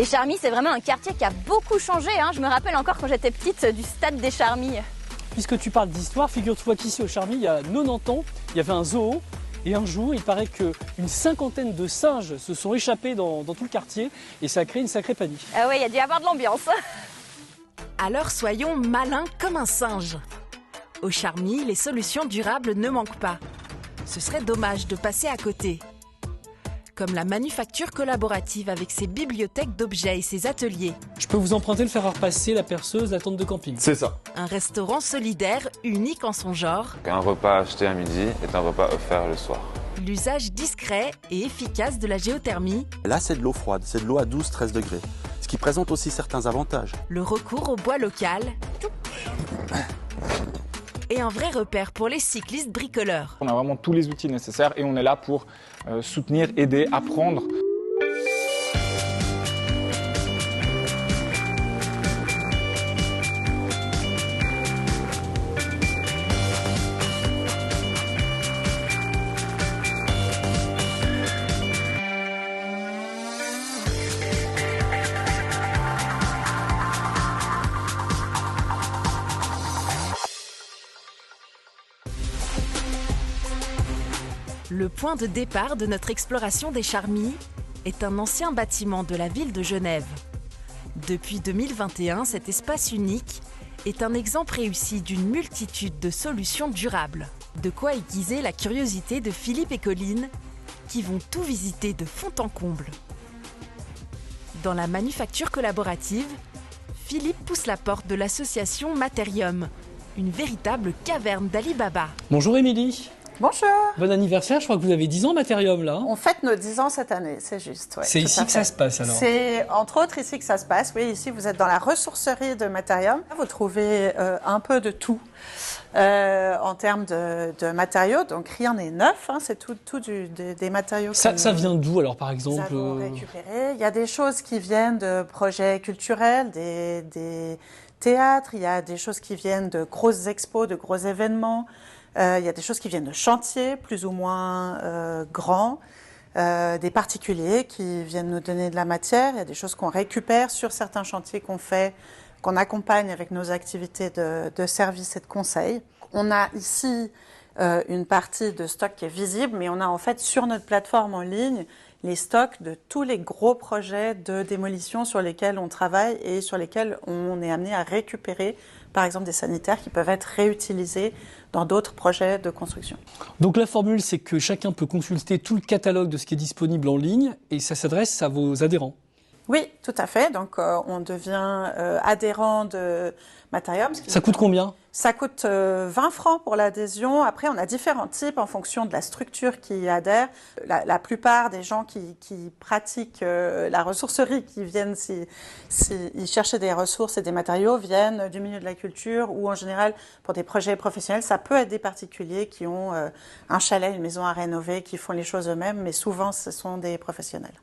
Les Charmilles, c'est vraiment un quartier qui a beaucoup changé. Je me rappelle encore quand j'étais petite du stade des Charmilles. Puisque tu parles d'histoire, figure-toi qu'ici au Charmilles, il y a 90 ans, il y avait un zoo. Et un jour, il paraît qu'une cinquantaine de singes se sont échappés dans tout le quartier et ça a créé une sacrée panique. Ah ouais, il y a dû y avoir de l'ambiance. Alors soyons malins comme un singe. Au Charmilles, les solutions durables ne manquent pas. Ce serait dommage de passer à côté. Comme la manufacture collaborative avec ses bibliothèques d'objets et ses ateliers. Je peux vous emprunter le fer à repasser, la perceuse, la tente de camping. C'est ça. Un restaurant solidaire, unique en son genre. Un repas acheté à midi est un repas offert le soir. L'usage discret et efficace de la géothermie. Là, c'est de l'eau froide, c'est de l'eau à 12-13 degrés, ce qui présente aussi certains avantages. Le recours au bois local. Et un vrai repère pour les cyclistes bricoleurs. On a vraiment tous les outils nécessaires et on est là pour soutenir, aider, apprendre. Le point de départ de notre exploration des Charmilles est un ancien bâtiment de la ville de Genève. Depuis 2021, cet espace unique est un exemple réussi d'une multitude de solutions durables. De quoi aiguiser la curiosité de Philippe et Colline, qui vont tout visiter de fond en comble. Dans la manufacture collaborative, Philippe pousse la porte de l'association Matérium, une véritable caverne d'Ali Baba. Bonjour Émilie. Bonjour. Bon anniversaire, je crois que vous avez 10 ans Matérium là. On fête nos 10 ans cette année, c'est juste. Ouais, c'est ici que ça se passe alors. C'est entre autres ici que ça se passe. Oui, ici vous êtes dans la ressourcerie de Matérium. Vous trouvez un peu de tout en termes de matériaux. Donc rien n'est neuf, c'est tout des matériaux. Ça vient d'où alors par exemple? Nous avons récupéré. Il y a des choses qui viennent de projets culturels, des théâtres. Il y a des choses qui viennent de grosses expos, de gros événements. Il y a des choses qui viennent de chantiers plus ou moins grands, des particuliers qui viennent nous donner de la matière. Il y a des choses qu'on récupère sur certains chantiers qu'on fait, qu'on accompagne avec nos activités de service et de conseil. On a ici une partie de stock qui est visible, mais on a en fait sur notre plateforme en ligne les stocks de tous les gros projets de démolition sur lesquels on travaille et sur lesquels on est amené à récupérer, par exemple, des sanitaires qui peuvent être réutilisés dans d'autres projets de construction. Donc la formule, c'est que chacun peut consulter tout le catalogue de ce qui est disponible en ligne et ça s'adresse à vos adhérents. Oui, tout à fait. Donc on devient adhérent de Matérium. Ça coûte combien? Ça coûte 20 francs pour l'adhésion. Après, on a différents types en fonction de la structure qui adhère. La plupart des gens qui pratiquent la ressourcerie, qui viennent ils cherchaient des ressources et des matériaux, viennent du milieu de la culture ou en général pour des projets professionnels. Ça peut être des particuliers qui ont un chalet, une maison à rénover, qui font les choses eux-mêmes, mais souvent ce sont des professionnels.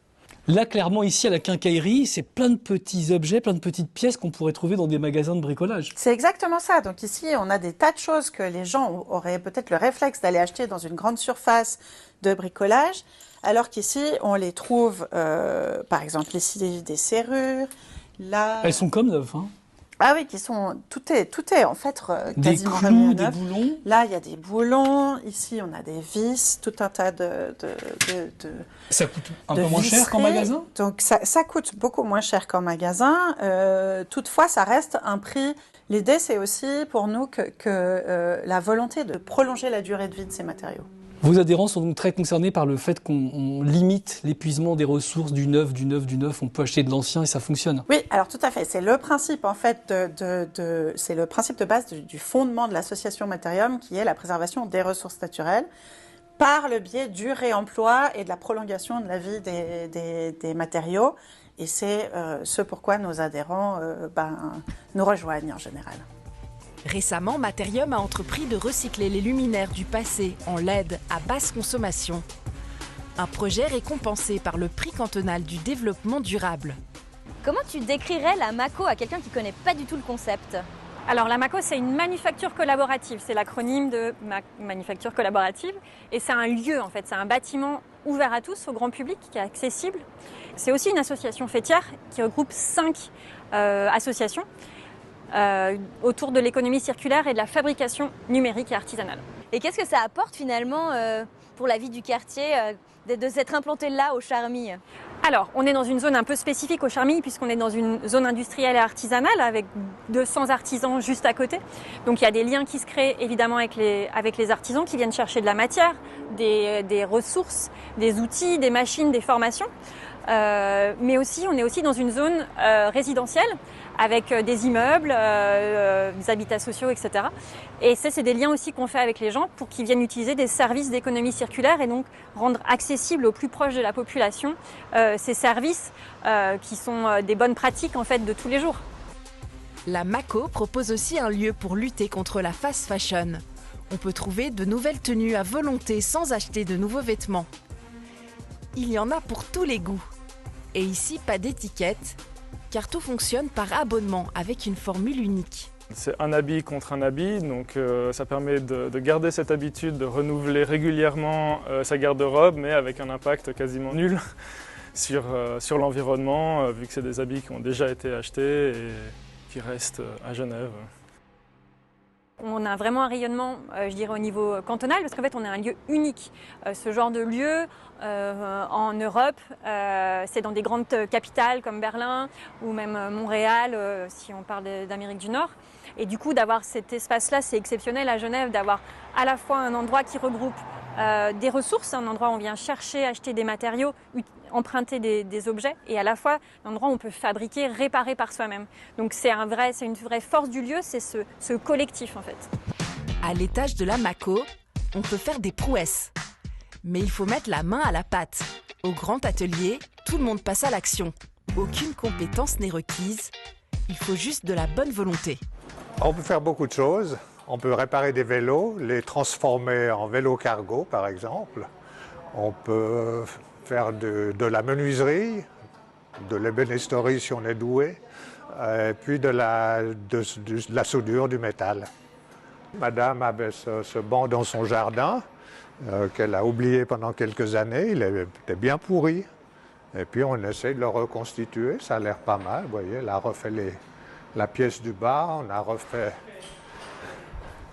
Là, clairement, ici, à la quincaillerie, c'est plein de petits objets, plein de petites pièces qu'on pourrait trouver dans des magasins de bricolage. C'est exactement ça. Donc ici, on a des tas de choses que les gens auraient peut-être le réflexe d'aller acheter dans une grande surface de bricolage, alors qu'ici, on les trouve, par exemple, ici, des serrures. Là... Elles sont comme neuves, hein. Ah oui, tout est en fait quasiment des clous, des boulons. Là, il y a des boulons. Ici, on a des vis, tout un tas Ça coûte un peu moins cher qu'en magasin? Donc, ça coûte beaucoup moins cher qu'en magasin. Toutefois, ça reste un prix. L'idée, c'est aussi pour nous que la volonté de prolonger la durée de vie de ces matériaux. Vos adhérents sont donc très concernés par le fait qu'on limite l'épuisement des ressources, du neuf. On peut acheter de l'ancien et ça fonctionne. Oui, alors tout à fait. C'est le principe en fait c'est le principe de base du fondement de l'association Matérium, qui est la préservation des ressources naturelles par le biais du réemploi et de la prolongation de la vie des matériaux. Et c'est ce pourquoi nos adhérents nous rejoignent en général. Récemment, Matérium a entrepris de recycler les luminaires du passé en LED à basse consommation. Un projet récompensé par le prix cantonal du développement durable. Comment tu décrirais la MACO à quelqu'un qui ne connaît pas du tout le concept? Alors la MACO, c'est une manufacture collaborative, c'est l'acronyme de manufacture collaborative et c'est un lieu en fait, c'est un bâtiment ouvert à tous, au grand public, qui est accessible. C'est aussi une association fêtière qui regroupe 5 associations autour de l'économie circulaire et de la fabrication numérique et artisanale. Et qu'est-ce que ça apporte finalement pour la vie du quartier de s'être implanté là au Charmy? Alors, on est dans une zone un peu spécifique au Charmy puisqu'on est dans une zone industrielle et artisanale avec 200 artisans juste à côté. Donc il y a des liens qui se créent évidemment avec les artisans qui viennent chercher de la matière, des ressources, des outils, des machines, des formations. Mais aussi, on est aussi dans une zone résidentielle avec des immeubles, des habitats sociaux, etc. Et c'est des liens aussi qu'on fait avec les gens pour qu'ils viennent utiliser des services d'économie circulaire et donc rendre accessibles au plus proche de la population ces services qui sont des bonnes pratiques en fait de tous les jours. La Mako propose aussi un lieu pour lutter contre la fast fashion. On peut trouver de nouvelles tenues à volonté sans acheter de nouveaux vêtements. Il y en a pour tous les goûts. Et ici, pas d'étiquette, car tout fonctionne par abonnement avec une formule unique. C'est un habit contre un habit, donc ça permet de garder cette habitude de renouveler régulièrement sa garde-robe, mais avec un impact quasiment nul sur l'environnement, vu que c'est des habits qui ont déjà été achetés et qui restent à Genève. On a vraiment un rayonnement, je dirais, au niveau cantonal, parce qu'en fait, on est un lieu unique. Ce genre de lieu, en Europe, c'est dans des grandes capitales comme Berlin ou même Montréal, si on parle d'Amérique du Nord. Et du coup, d'avoir cet espace-là, c'est exceptionnel à Genève, d'avoir à la fois un endroit qui regroupe des ressources, un endroit où on vient chercher, acheter des matériaux, emprunter des objets, et à la fois un endroit où on peut fabriquer, réparer par soi-même. Donc c'est une vraie force du lieu, c'est ce collectif en fait. À l'étage de la Mako, on peut faire des prouesses. Mais il faut mettre la main à la pâte. Au grand atelier, tout le monde passe à l'action. Aucune compétence n'est requise, il faut juste de la bonne volonté. On peut faire beaucoup de choses. On peut réparer des vélos, les transformer en vélos cargo, par exemple. On peut faire de la menuiserie, de l'ébénisterie si on est doué, et puis de la soudure, du métal. Madame avait ce banc dans son jardin qu'elle a oublié pendant quelques années. Il était bien pourri. Et puis on essaie de le reconstituer. Ça a l'air pas mal. Vous voyez, elle a refait la pièce du bas, on a refait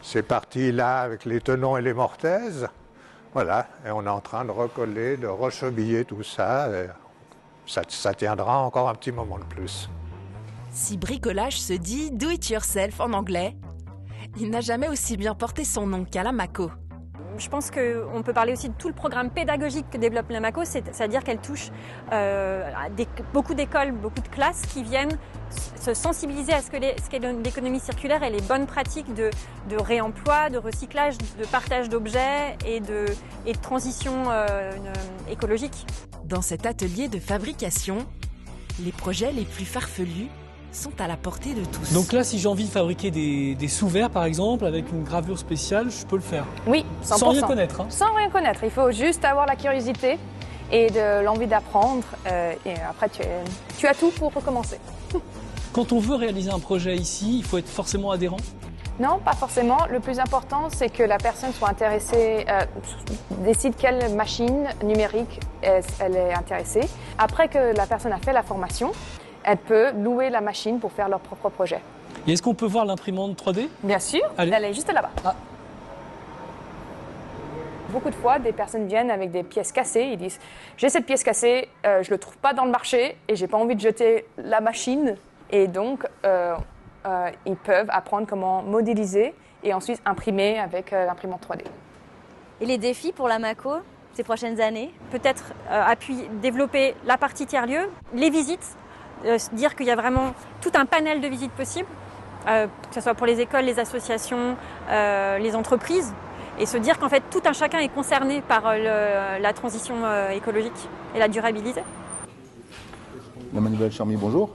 ces parties-là avec les tenons et les mortaises. Voilà, et on est en train de recoller, de rechebiller tout ça. Et ça tiendra encore un petit moment de plus. Si bricolage se dit « do it yourself » en anglais, il n'a jamais aussi bien porté son nom qu'à la Mako. Je pense qu'on peut parler aussi de tout le programme pédagogique que développe la Mako, c'est-à-dire qu'elle touche beaucoup d'écoles, beaucoup de classes qui viennent se sensibiliser à ce qu'est l'économie circulaire et les bonnes pratiques de réemploi, de recyclage, de partage d'objets et de transition écologique. Dans cet atelier de fabrication, les projets les plus farfelus sont à la portée de tous. Donc là, si j'ai envie de fabriquer des sous-verts, par exemple, avec une gravure spéciale, je peux le faire? Oui, 100%. Sans rien connaître. Hein. Sans rien connaître. Il faut juste avoir la curiosité et de l'envie d'apprendre. Et après, tu as tout pour recommencer. Quand on veut réaliser un projet ici, il faut être forcément adhérent? Non, pas forcément. Le plus important, c'est que la personne soit intéressée, décide quelle machine numérique elle est intéressée. Après que la personne a fait la formation, elle peut louer la machine pour faire leur propre projet. Et est-ce qu'on peut voir l'imprimante 3D? Bien sûr, allez. Elle est juste là-bas. Ah. Beaucoup de fois, des personnes viennent avec des pièces cassées. Ils disent « j'ai cette pièce cassée, je ne le trouve pas dans le marché et je n'ai pas envie de jeter la machine ». Et donc, ils peuvent apprendre comment modéliser et ensuite imprimer avec l'imprimante 3D. Et les défis pour la Mako ces prochaines années? Peut-être développer la partie tiers-lieu, les visites, dire qu'il y a vraiment tout un panel de visites possibles, que ce soit pour les écoles, les associations, les entreprises, et se dire qu'en fait tout un chacun est concerné par la transition écologique et la durabilité. La manivelle Charmy, bonjour.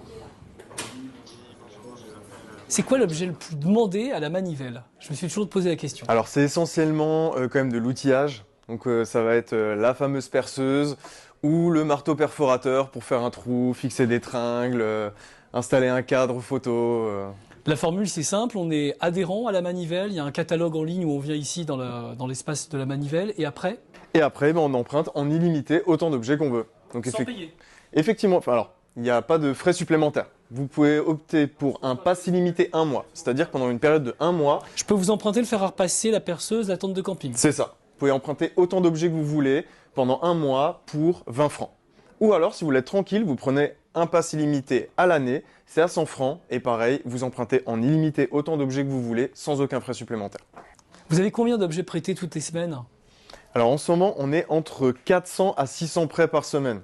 C'est quoi l'objet le plus demandé à la manivelle? Je me suis toujours posé la question. Alors c'est essentiellement quand même de l'outillage. Donc ça va être la fameuse perceuse ou le marteau perforateur pour faire un trou, fixer des tringles, installer un cadre photo. La formule, c'est simple, on est adhérent à la manivelle, il y a un catalogue en ligne où on vient ici dans l'espace de la manivelle, et après? Et après, on emprunte en illimité autant d'objets qu'on veut. Donc, Sans payer? Effectivement, alors, il n'y a pas de frais supplémentaires. Vous pouvez opter pour un pass illimité 1 mois, c'est-à-dire pendant une période de 1 mois. Je peux vous emprunter le fer à repasser, la perceuse, la tente de camping? C'est ça. Vous pouvez emprunter autant d'objets que vous voulez pendant 1 mois pour 20 francs. Ou alors, si vous voulez être tranquille, vous prenez un pass illimité à l'année, c'est à 100 francs, et pareil, vous empruntez en illimité autant d'objets que vous voulez, sans aucun frais supplémentaire. Vous avez combien d'objets prêtés toutes les semaines? Alors en ce moment, on est entre 400 à 600 prêts par semaine.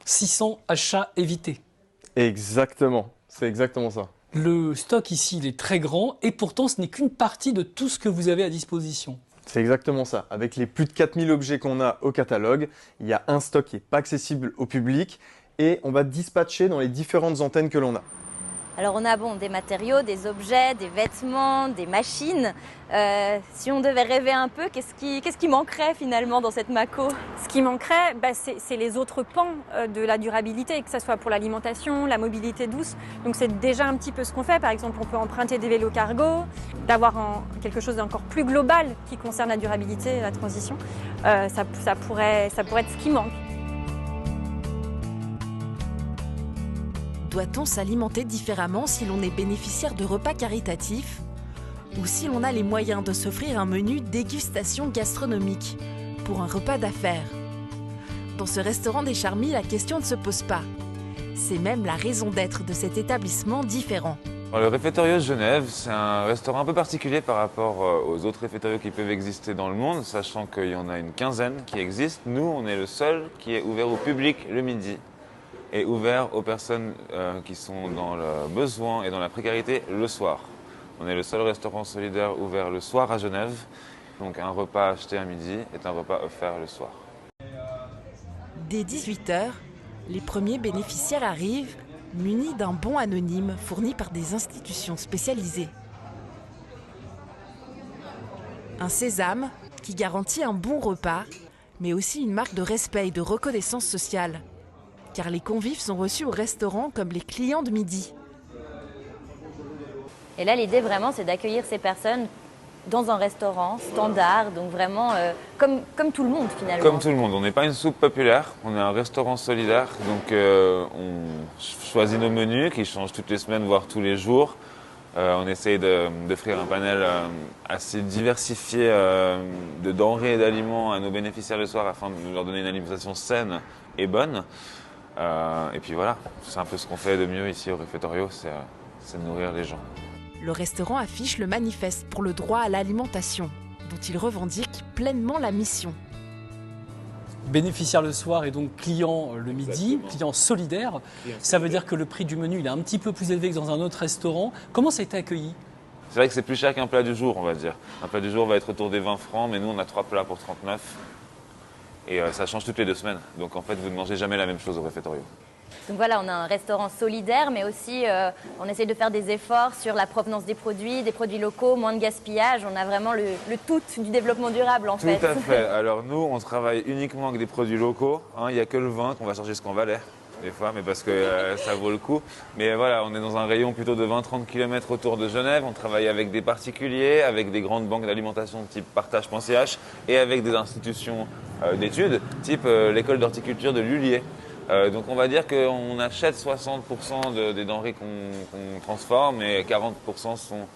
600 achats évités. Exactement, c'est exactement ça. Le stock ici, il est très grand, et pourtant ce n'est qu'une partie de tout ce que vous avez à disposition. C'est exactement ça. Avec les plus de 4000 objets qu'on a au catalogue, il y a un stock qui n'est pas accessible au public, et on va dispatcher dans les différentes antennes que l'on a. Alors on a des matériaux, des objets, des vêtements, des machines. Si on devait rêver un peu, qu'est-ce qui manquerait finalement dans cette Mako? Ce qui manquerait, c'est les autres pans de la durabilité, que ce soit pour l'alimentation, la mobilité douce. Donc c'est déjà un petit peu ce qu'on fait. Par exemple, on peut emprunter des vélos cargo, d'avoir quelque chose d'encore plus global qui concerne la durabilité et la transition. Ça pourrait être ce qui manque. Doit-on s'alimenter différemment si l'on est bénéficiaire de repas caritatifs ou si l'on a les moyens de s'offrir un menu dégustation gastronomique pour un repas d'affaires? Dans ce restaurant des Charmilles, la question ne se pose pas. C'est même la raison d'être de cet établissement différent. Le Réfectorios de Genève, c'est un restaurant un peu particulier par rapport aux autres réfectorios qui peuvent exister dans le monde, sachant qu'il y en a une quinzaine qui existent. Nous, on est le seul qui est ouvert au public le midi et ouvert aux personnes qui sont dans le besoin et dans la précarité le soir. On est le seul restaurant solidaire ouvert le soir à Genève. Donc un repas acheté à midi est un repas offert le soir. Dès 18 h, les premiers bénéficiaires arrivent, munis d'un bon anonyme fourni par des institutions spécialisées. Un sésame qui garantit un bon repas, mais aussi une marque de respect et de reconnaissance sociale. Car les convives sont reçus au restaurant comme les clients de midi. Et là, l'idée vraiment, c'est d'accueillir ces personnes dans un restaurant standard, donc vraiment comme tout le monde finalement. Comme tout le monde, on n'est pas une soupe populaire, on est un restaurant solidaire, donc on choisit nos menus qui changent toutes les semaines, voire tous les jours. On essaye d'offrir un panel assez diversifié de denrées et d'aliments à nos bénéficiaires le soir afin de leur donner une alimentation saine et bonne. Et puis voilà, c'est un peu ce qu'on fait de mieux ici au Réfectorios, c'est de nourrir les gens. Le restaurant affiche le manifeste pour le droit à l'alimentation, dont il revendique pleinement la mission. Bénéficiaire le soir et donc client le midi, client solidaire. Ça veut dire que le prix du menu il est un petit peu plus élevé que dans un autre restaurant. Comment ça a été accueilli? C'est vrai que c'est plus cher qu'un plat du jour, on va dire. Un plat du jour va être autour des 20 francs, mais nous on a 3 plats pour 39. Et ça change toutes les 2 semaines. Donc en fait, vous ne mangez jamais la même chose au Réfectorios. Donc voilà, on a un restaurant solidaire, mais aussi on essaie de faire des efforts sur la provenance des produits locaux, moins de gaspillage. On a vraiment le tout du développement durable en fait. Tout à fait. Alors nous, on travaille uniquement avec des produits locaux. Il n'y a que le vin qu'on va charger ce qu'en Valais, des fois, mais parce que ça vaut le coup. Mais voilà, on est dans un rayon plutôt de 20-30 km autour de Genève. On travaille avec des particuliers, avec des grandes banques d'alimentation type partage.ch et avec des institutions d'études, type l'école d'horticulture de Lullier. Donc on va dire qu'on achète 60% des denrées qu'on transforme et 40% sont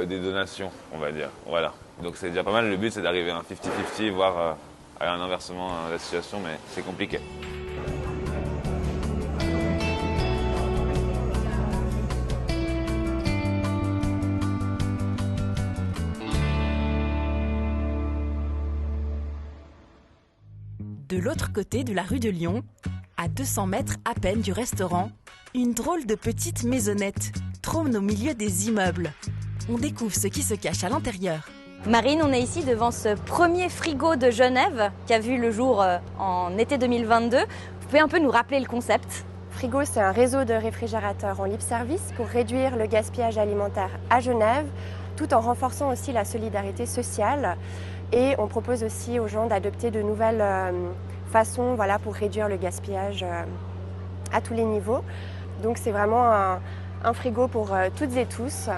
des donations, on va dire. Voilà. Donc c'est déjà pas mal. Le but c'est d'arriver à un 50-50, voire à un inversement de la situation, mais c'est compliqué. De l'autre côté de la rue de Lyon, à 200 mètres à peine du restaurant, une drôle de petite maisonnette trône au milieu des immeubles. On découvre ce qui se cache à l'intérieur. Marine, on est ici devant ce premier frigo de Genève qui a vu le jour en été 2022. Vous pouvez un peu nous rappeler le concept? Frigo, c'est un réseau de réfrigérateurs en libre service pour réduire le gaspillage alimentaire à Genève, tout en renforçant aussi la solidarité sociale. Et on propose aussi aux gens d'adopter de nouvelles façons pour réduire le gaspillage à tous les niveaux. Donc c'est vraiment un frigo pour toutes et tous.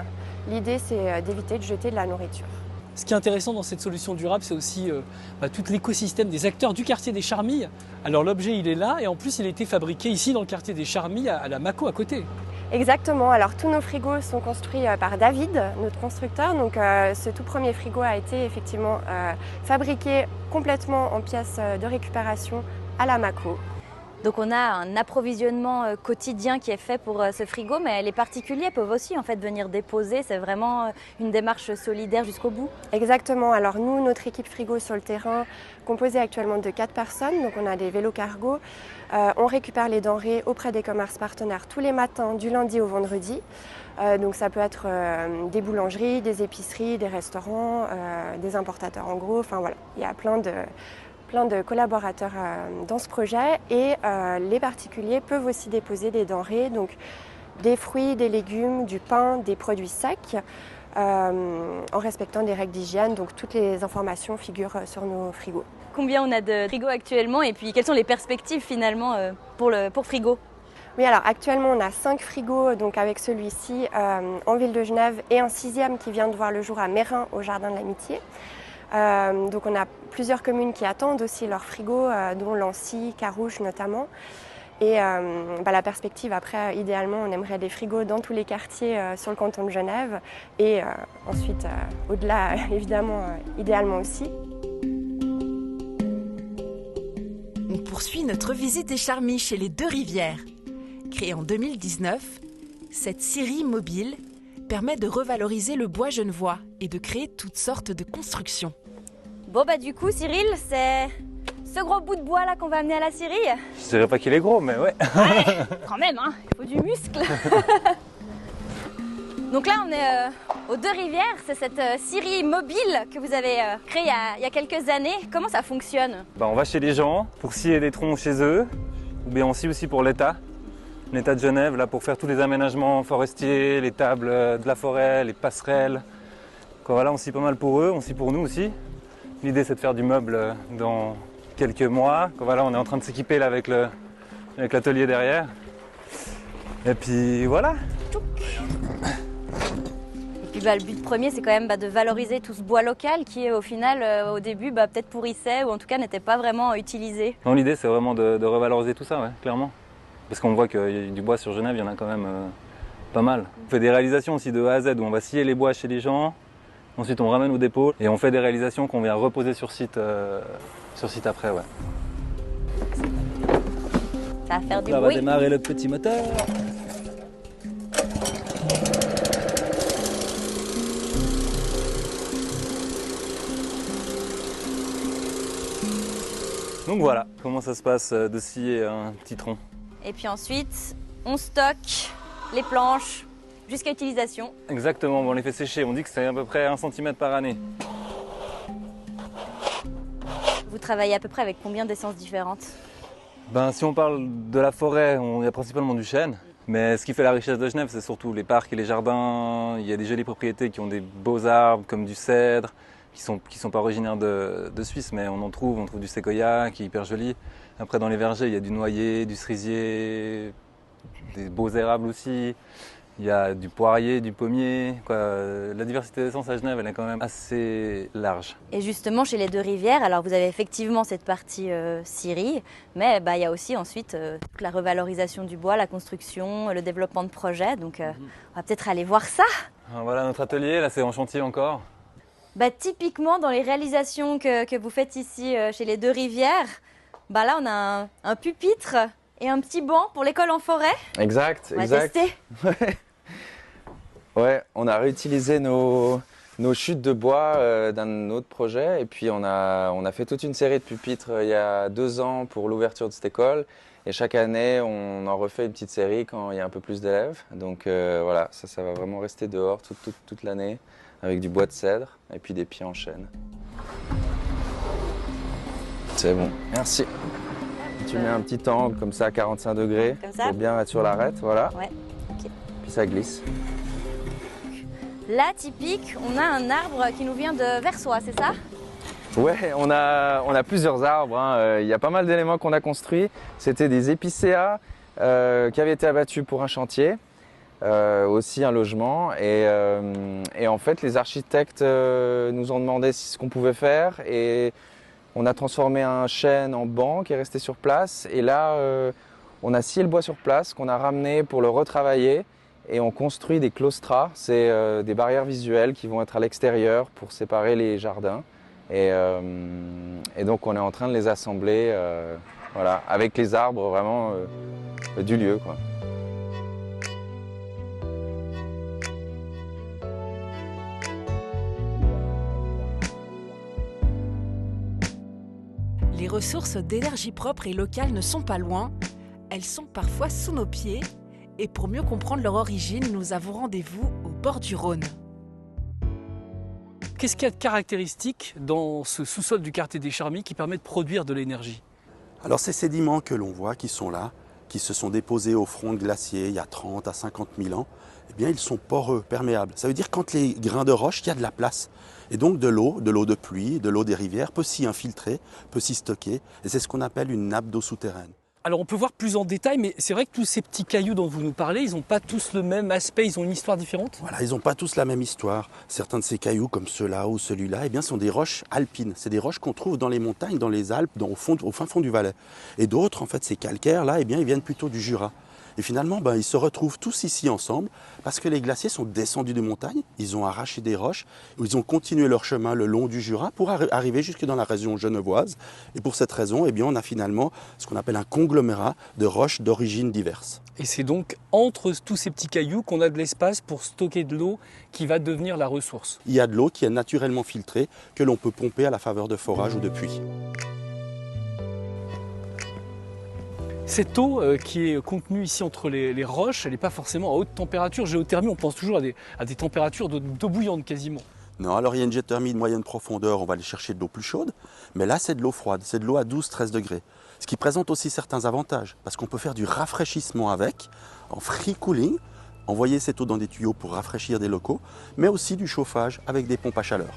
L'idée, c'est d'éviter de jeter de la nourriture. Ce qui est intéressant dans cette solution durable, c'est aussi tout l'écosystème des acteurs du quartier des Charmilles. Alors l'objet, il est là et en plus, il a été fabriqué ici dans le quartier des Charmilles, à la Mako à côté. Exactement. Alors tous nos frigos sont construits par David, notre constructeur. Donc ce tout premier frigo a été effectivement fabriqué complètement en pièces de récupération à la Mako. Donc on a un approvisionnement quotidien qui est fait pour ce frigo, mais les particuliers peuvent aussi en fait venir déposer. C'est vraiment une démarche solidaire jusqu'au bout. Exactement. Alors nous, notre équipe frigo sur le terrain, composée actuellement de 4 personnes, donc on a des vélos cargo. On récupère les denrées auprès des commerces partenaires tous les matins, du lundi au vendredi. Donc ça peut être des boulangeries, des épiceries, des restaurants, des importateurs en gros. Enfin voilà, il y a plein de collaborateurs dans ce projet et les particuliers peuvent aussi déposer des denrées, donc des fruits, des légumes, du pain, des produits secs en respectant des règles d'hygiène. Donc toutes les informations figurent sur nos frigos. Combien on a de frigos actuellement et puis quelles sont les perspectives finalement pour Frigo? Oui, alors actuellement on a 5 frigos, donc avec celui-ci en ville de Genève et un 6e qui vient de voir le jour à Mérin au Jardin de l'Amitié. Donc on a plusieurs communes qui attendent aussi leurs frigos, dont Lancy, Carouge notamment. Et la perspective après, idéalement, on aimerait des frigos dans tous les quartiers sur le canton de Genève. Et ensuite, au-delà, évidemment, idéalement aussi. On poursuit notre visite des Charmilles chez les Deux-Rivières. Créée en 2019, cette scierie mobile permet de revaloriser le bois genevois et de créer toutes sortes de constructions. Bon du coup Cyril, c'est ce gros bout de bois là qu'on va amener à la scierie. Je dirais pas qu'il est gros, mais ouais. Ouais, quand même, hein, il faut du muscle. Donc là on est aux Deux-Rivières, c'est cette scierie mobile que vous avez créée il y a quelques années. Comment ça fonctionne? On va chez les gens pour scier des troncs chez eux, ou bien on scie aussi pour l'État. L'État de Genève, là, pour faire tous les aménagements forestiers, les tables de la forêt, les passerelles. Voilà, on scie pas mal pour eux, on scie pour nous aussi. L'idée, c'est de faire du meuble dans quelques mois. Voilà, on est en train de s'équiper là avec l'atelier derrière. Et puis voilà. Et puis le but premier, c'est quand même de valoriser tout ce bois local qui, au final, au début, peut-être pourrissait ou en tout cas n'était pas vraiment utilisé. Non, l'idée, c'est vraiment de revaloriser tout ça, ouais, clairement. Parce qu'on voit qu'il y a du bois sur Genève, il y en a quand même pas mal. On fait des réalisations aussi de A à Z où on va scier les bois chez les gens, ensuite on ramène au dépôt et on fait des réalisations qu'on vient reposer sur site après. Ouais. Ça va faire du bruit. On va démarrer le petit moteur. Donc voilà comment ça se passe de scier un petit tronc. Et puis ensuite, on stocke les planches jusqu'à utilisation. Exactement, on les fait sécher. On dit que c'est à peu près 1 cm par année. Vous travaillez à peu près avec combien d'essences différentes? Si on parle de la forêt, il y a principalement du chêne. Mais ce qui fait la richesse de Genève, c'est surtout les parcs et les jardins. Il y a des jolies propriétés qui ont des beaux arbres comme du cèdre, qui sont pas originaires de Suisse, mais on trouve du séquoia qui est hyper joli. Après dans les vergers, il y a du noyer, du cerisier, des beaux érables aussi. Il y a du poirier, du pommier. La diversité d'essences à Genève, elle est quand même assez large. Et justement, chez les Deux-Rivières, alors vous avez effectivement cette partie scierie, mais il y a aussi ensuite toute la revalorisation du bois, la construction, le développement de projets. Donc on va peut-être aller voir ça. Alors, voilà notre atelier, là c'est en chantier encore. Typiquement, dans les réalisations que vous faites ici chez les Deux-Rivières, là on a un pupitre et un petit banc pour l'école en forêt. Exact, on va tester. Ouais, on a réutilisé nos chutes de bois d'un autre projet et puis on a fait toute une série de pupitres il y a 2 ans pour l'ouverture de cette école. Et chaque année, on en refait une petite série quand il y a un peu plus d'élèves. Donc voilà, ça va vraiment rester dehors toute l'année avec du bois de cèdre et puis des pieds en chêne. C'est bon, merci. Tu mets un petit angle comme ça à 45 degrés pour bien être sur l'arête, voilà. Ouais, ok. Puis ça glisse. Là, typique, on a un arbre qui nous vient de Versoix, c'est ça? Ouais, on a plusieurs arbres, hein. Il y a pas mal d'éléments qu'on a construits. C'était des épicéas qui avaient été abattus pour un chantier. aussi un logement. Et en fait, les architectes nous ont demandé ce qu'on pouvait faire. Et on a transformé un chêne en banc qui est resté sur place. Et là, on a scié le bois sur place qu'on a ramené pour le retravailler. Et on construit des claustras, c'est des barrières visuelles qui vont être à l'extérieur pour séparer les jardins. Et donc on est en train de les assembler voilà, avec les arbres vraiment du lieu, quoi. Les ressources d'énergie propre et locale ne sont pas loin, elles sont parfois sous nos pieds. Et pour mieux comprendre leur origine, nous avons rendez-vous au bord du Rhône. Qu'est-ce qu'il y a de caractéristique dans ce sous-sol du quartier des Charmilles qui permet de produire de l'énergie? Alors ces sédiments que l'on voit qui sont là, qui se sont déposés au front de glaciers il y a 30 à 50 000 ans, eh bien ils sont poreux, perméables. Ça veut dire quand les grains de roche, il y a de la place. Et donc de l'eau de pluie, de l'eau des rivières peut s'y infiltrer, peut s'y stocker. Et c'est ce qu'on appelle une nappe d'eau souterraine. Alors on peut voir plus en détail, mais c'est vrai que tous ces petits cailloux dont vous nous parlez, ils n'ont pas tous le même aspect, ils ont une histoire différente? Voilà, ils n'ont pas tous la même histoire. Certains de ces cailloux, comme ceux-là ou celui-là, eh bien, sont des roches alpines. C'est des roches qu'on trouve dans les montagnes, dans les Alpes, au fin fond du Valais. Et d'autres, en fait, ces calcaires-là, eh bien, ils viennent plutôt du Jura. Et finalement, ils se retrouvent tous ici ensemble parce que les glaciers sont descendus des montagnes, ils ont arraché des roches, ils ont continué leur chemin le long du Jura pour arriver jusque dans la région genevoise. Et pour cette raison, eh bien, on a finalement ce qu'on appelle un conglomérat de roches d'origine diverses. Et c'est donc entre tous ces petits cailloux qu'on a de l'espace pour stocker de l'eau qui va devenir la ressource. Il y a de l'eau qui est naturellement filtrée, que l'on peut pomper à la faveur de forages ou de puits. Cette eau qui est contenue ici entre les roches, elle n'est pas forcément à haute température. Géothermie, on pense toujours à des températures d'eau bouillante quasiment. Non, alors il y a une géothermie de moyenne profondeur, on va aller chercher de l'eau plus chaude, mais là c'est de l'eau froide, c'est de l'eau à 12-13 degrés. Ce qui présente aussi certains avantages, parce qu'on peut faire du rafraîchissement avec, en free cooling, envoyer cette eau dans des tuyaux pour rafraîchir des locaux, mais aussi du chauffage avec des pompes à chaleur.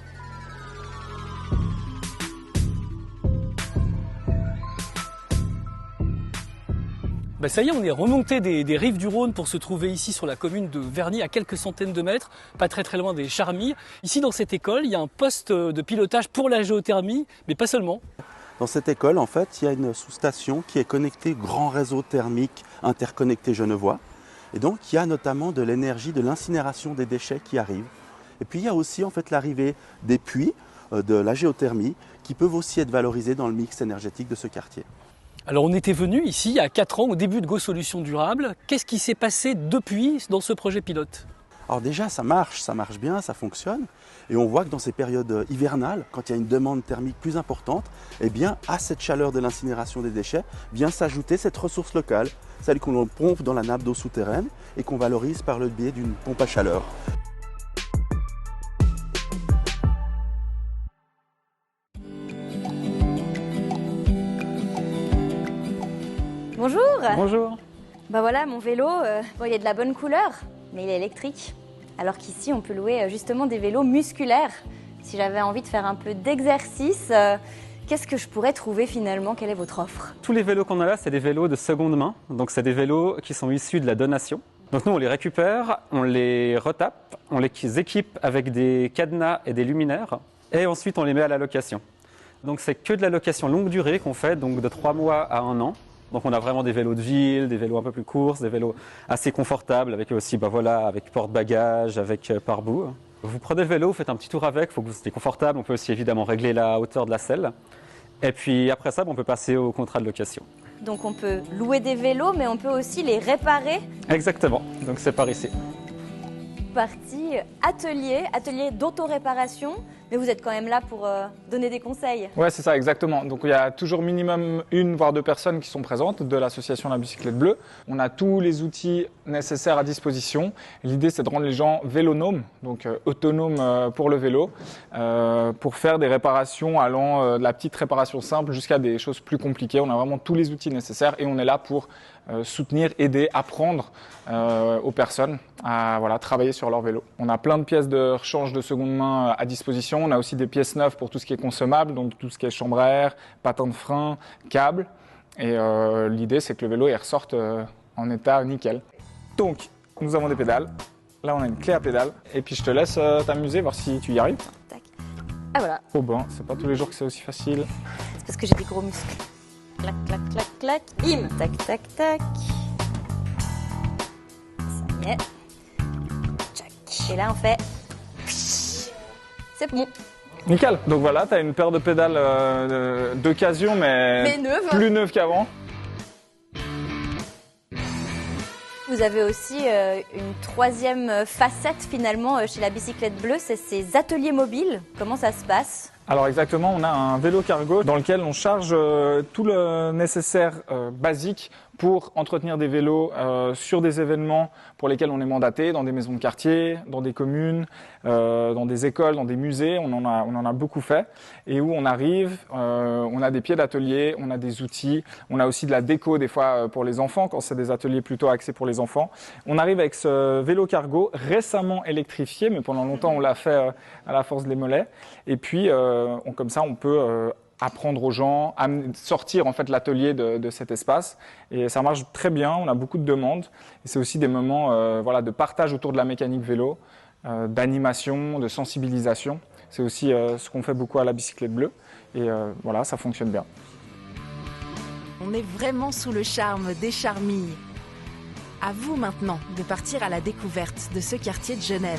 Ça y est, on est remonté des rives du Rhône pour se trouver ici sur la commune de Verny, à quelques centaines de mètres, pas très loin des Charmilles. Ici dans cette école, il y a un poste de pilotage pour la géothermie, mais pas seulement. Dans cette école, en fait, il y a une sous-station qui est connectée au grand réseau thermique interconnecté genevois. Et donc, il y a notamment de l'énergie de l'incinération des déchets qui arrive. Et puis, il y a aussi en fait l'arrivée des puits de la géothermie qui peuvent aussi être valorisés dans le mix énergétique de ce quartier. Alors on était venu ici il y a 4 ans au début de Go Solutions Durables. Qu'est-ce qui s'est passé depuis dans ce projet pilote? Alors déjà ça marche bien, ça fonctionne. Et on voit que dans ces périodes hivernales, quand il y a une demande thermique plus importante, eh bien à cette chaleur de l'incinération des déchets vient s'ajouter cette ressource locale, celle qu'on pompe dans la nappe d'eau souterraine et qu'on valorise par le biais d'une pompe à chaleur. Bonjour. Bonjour. Voilà, mon vélo, il est de la bonne couleur, mais il est électrique. Alors qu'ici, on peut louer justement des vélos musculaires. Si j'avais envie de faire un peu d'exercice, qu'est-ce que je pourrais trouver finalement? Quelle est votre offre? Tous les vélos qu'on a là, c'est des vélos de seconde main. Donc c'est des vélos qui sont issus de la donation. Donc nous, on les récupère, on les retape, on les équipe avec des cadenas et des luminaires. Et ensuite, on les met à la location. Donc c'est que de la location longue durée qu'on fait, donc de 3 mois à 1 an. Donc on a vraiment des vélos de ville, des vélos un peu plus courts, des vélos assez confortables, avec aussi avec porte-bagages, avec pare-boue. Vous prenez le vélo, vous faites un petit tour avec, il faut que vous soyez confortable. On peut aussi évidemment régler la hauteur de la selle. Et puis après ça, on peut passer au contrat de location. Donc on peut louer des vélos, mais on peut aussi les réparer. Exactement, donc c'est par ici. Partie atelier d'autoréparation, mais vous êtes quand même là pour donner des conseils. Ouais, c'est ça, exactement. Donc il y a toujours minimum 1 voire 2 personnes qui sont présentes de l'association La Bicyclette Bleue. On a tous les outils nécessaires à disposition. L'idée, c'est de rendre les gens vélonomes, donc autonomes pour le vélo, pour faire des réparations allant de la petite réparation simple jusqu'à des choses plus compliquées. On a vraiment tous les outils nécessaires et on est là pour soutenir, aider, apprendre aux personnes à travailler sur leur vélo. On a plein de pièces de rechange de seconde main à disposition. On a aussi des pièces neuves pour tout ce qui est consommable, donc tout ce qui est chambre à air, patins de frein, câbles. Et l'idée, c'est que le vélo il ressorte en état nickel. Donc, nous avons des pédales. Là, on a une clé à pédale. Et puis, je te laisse t'amuser, voir si tu y arrives. Tac. Ah voilà. Oh ben, c'est pas tous les jours que c'est aussi facile. C'est parce que j'ai des gros muscles. Clac, clac, clac, clac. Bim. Tac, tac, tac. Ça y est. Tchac. Et là, on fait... C'est bon. Nickel. Donc voilà, tu as une paire de pédales d'occasion, mais neuve. plus neuve qu'avant. Vous avez aussi une troisième facette finalement chez la bicyclette bleue, c'est ces ateliers mobiles. Comment ça se passe ? Alors exactement, on a un vélo cargo dans lequel on charge tout le nécessaire basique pour entretenir des vélos sur des événements pour lesquels on est mandaté, dans des maisons de quartier, dans des communes, dans des écoles, dans des musées. On en a beaucoup fait. Et où on arrive, on a des pieds d'atelier, on a des outils, on a aussi de la déco des fois pour les enfants, quand c'est des ateliers plutôt axés pour les enfants. On arrive avec ce vélo cargo récemment électrifié, mais pendant longtemps on l'a fait à la force des mollets. Et puis comme ça on peut apprendre aux gens, à sortir en fait l'atelier de cet espace. Et ça marche très bien, on a beaucoup de demandes. Et c'est aussi des moments voilà, de partage autour de la mécanique vélo, d'animation, de sensibilisation. C'est aussi ce qu'on fait beaucoup à la bicyclette bleue. Et voilà, ça fonctionne bien. On est vraiment sous le charme des Charmilles. À vous maintenant de partir à la découverte de ce quartier de Genève.